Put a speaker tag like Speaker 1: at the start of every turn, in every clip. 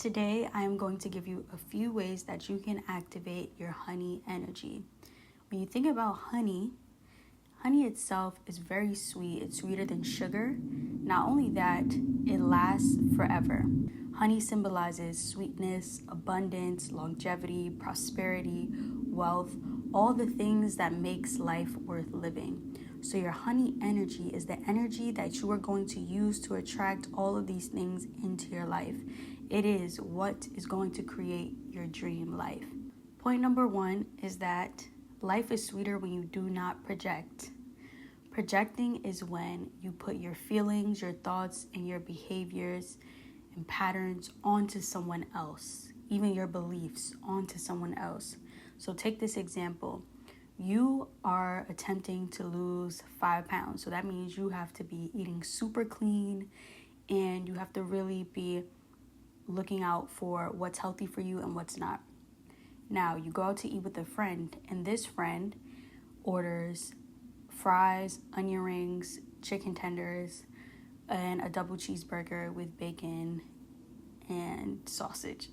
Speaker 1: Today, I am going to give you a few ways that you can activate your honey energy. When you think about honey itself is very sweet. It's sweeter than sugar. Not only that, it lasts forever. Honey symbolizes sweetness, abundance, longevity, prosperity, wealth, all the things that makes life worth living. So your honey energy is the energy that you are going to use to attract all of these things into your life. It is what is going to create your dream life. Point number 1 is that life is sweeter when you do not project. Projecting is when you put your feelings, your thoughts, and your behaviors and patterns onto someone else, even your beliefs onto someone else. So take this example. You are attempting to lose 5 pounds. So that means you have to be eating super clean and you have to really be looking out for what's healthy for you and what's not. Now, you go out to eat with a friend, and this friend orders fries, onion rings, chicken tenders, and a double cheeseburger with bacon and sausage.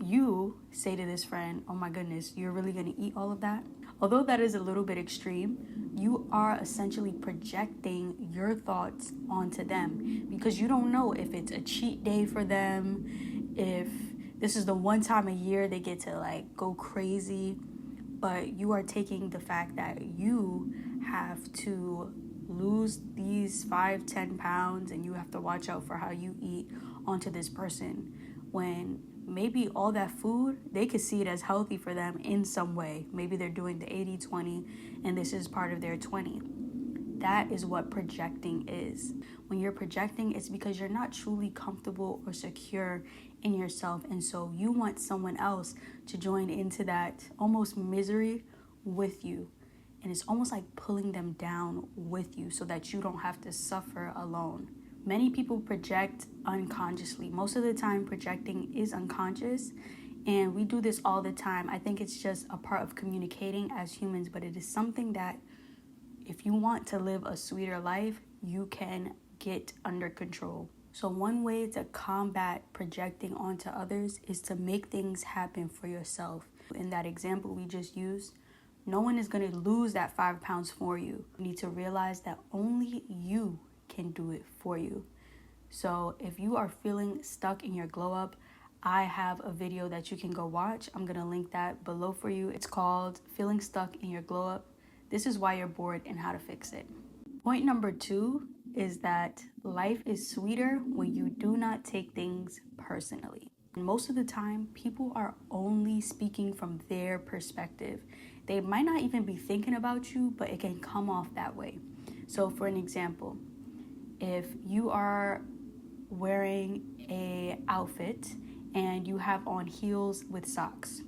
Speaker 1: You say to this friend, oh my goodness, you're really going to eat all of that? Although that is a little bit extreme, you are essentially projecting your thoughts onto them because you don't know if it's a cheat day for them, if this is the one time a year they get to go crazy, but you are taking the fact that you have to lose these 5-10 pounds and you have to watch out for how you eat onto this person when maybe all that food, they could see it as healthy for them in some way. Maybe they're doing the 80-20 and this is part of their 20. That is what projecting is. When you're projecting, it's because you're not truly comfortable or secure in yourself. And so you want someone else to join into that almost misery with you. And it's almost like pulling them down with you so that you don't have to suffer alone. Many people project unconsciously. Most of the time, projecting is unconscious, and we do this all the time. I think it's just a part of communicating as humans, but it is something that if you want to live a sweeter life, you can get under control. So one way to combat projecting onto others is to make things happen for yourself. In that example we just used, no one is going to lose that 5 pounds for you. You need to realize that only you can do it for you. So if you are feeling stuck in your glow up, I have a video that you can go watch. I'm going to link that below for you. It's called Feeling Stuck in Your Glow Up. This is why you're bored and how to fix it. Point number 2 is that life is sweeter when you do not take things personally. And most of the time, people are only speaking from their perspective. They might not even be thinking about you, but it can come off that way. So for an example, if you are wearing a outfit and you have on heels with socks,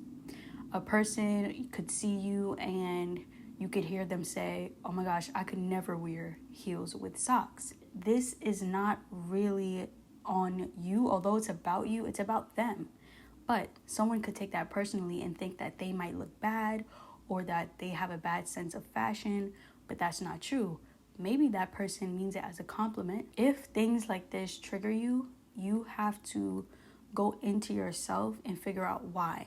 Speaker 1: a person could see you and you could hear them say, oh my gosh, I could never wear heels with socks. This is not really on you, although it's about you, it's about them. But someone could take that personally and think that they might look bad or that they have a bad sense of fashion, but that's not true. Maybe that person means it as a compliment. If things like this trigger you, you have to go into yourself and figure out why.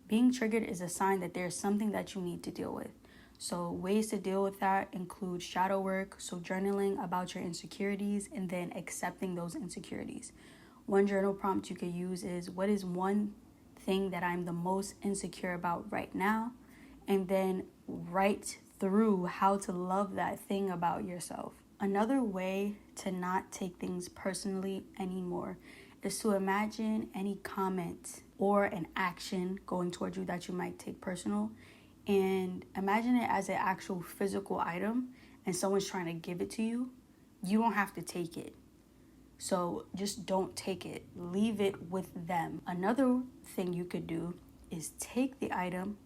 Speaker 1: Being triggered is a sign that there's something that you need to deal with. So ways to deal with that include shadow work, so journaling about your insecurities and then accepting those insecurities. One journal prompt you could use is, what is one thing that I'm the most insecure about right now? And then write through how to love that thing about yourself. Another way to not take things personally anymore is to imagine any comment or an action going towards you that you might take personal, and imagine it as an actual physical item and someone's trying to give it to you. You don't have to take it. So just don't take it. Leave it with them. Another thing you could do is take the item,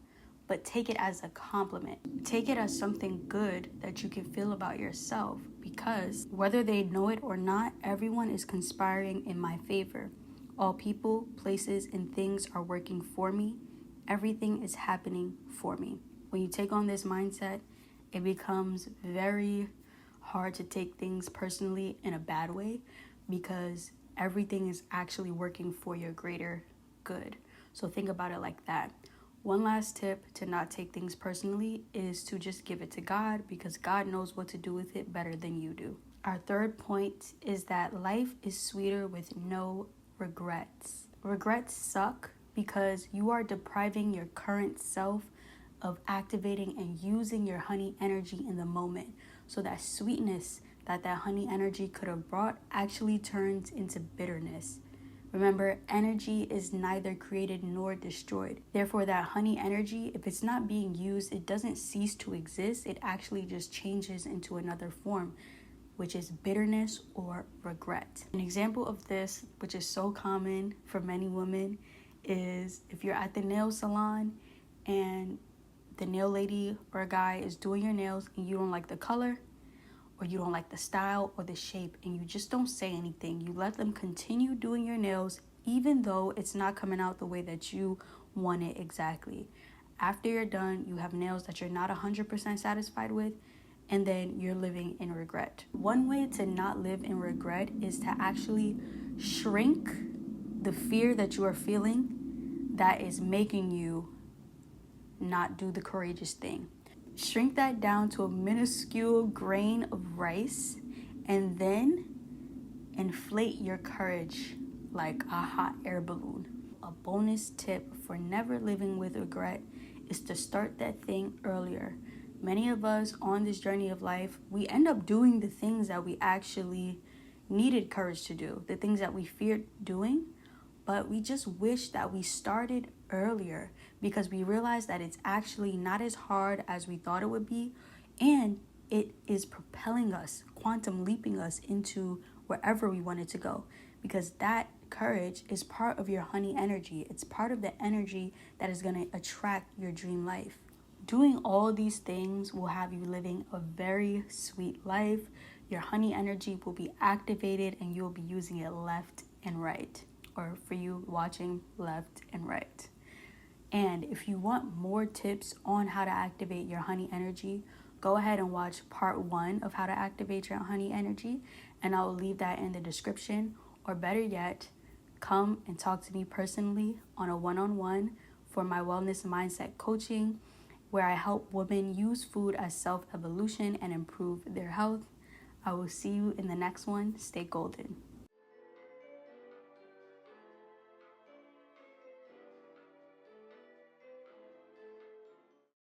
Speaker 1: but take it as a compliment. Take it as something good that you can feel about yourself, because whether they know it or not, everyone is conspiring in my favor. All people, places, and things are working for me. Everything is happening for me. When you take on this mindset, it becomes very hard to take things personally in a bad way, because everything is actually working for your greater good. So think about it like that. One last tip to not take things personally is to just give it to God, because God knows what to do with it better than you do. Our third point is that life is sweeter with no regrets. Regrets suck because you are depriving your current self of activating and using your honey energy in the moment. So that sweetness that honey energy could have brought actually turns into bitterness. Remember, energy is neither created nor destroyed. Therefore, that honey energy, if it's not being used, it doesn't cease to exist. It actually just changes into another form, which is bitterness or regret. An example of this, which is so common for many women, is if you're at the nail salon and the nail lady or a guy is doing your nails and you don't like the color, or you don't like the style or the shape, and you just don't say anything. You let them continue doing your nails even though it's not coming out the way that you want it exactly. After you're done, you have nails that you're not 100% satisfied with, and then you're living in regret. One way to not live in regret is to actually shrink the fear that you are feeling that is making you not do the courageous thing. Shrink that down to a minuscule grain of rice, and then inflate your courage like a hot air balloon. A bonus tip for never living with regret is to start that thing earlier. Many of us on this journey of life, we end up doing the things that we actually needed courage to do, the things that we feared doing, but we just wish that we started earlier, because we realize that it's actually not as hard as we thought it would be, and it is propelling us, quantum leaping us into wherever we wanted to go, because that courage is part of your honey energy. It's part of the energy that is going to attract your dream life. Doing all these things will have you living a very sweet life. Your honey energy will be activated and you'll be using it left and right, or for you watching, left and right. And if you want more tips on how to activate your honey energy, go ahead and watch part 1 of how to activate your honey energy, and I will leave that in the description. Or better yet, come and talk to me personally on a one-on-one for my wellness mindset coaching, where I help women use food as self-evolution and improve their health. I will see you in the next one. Stay golden.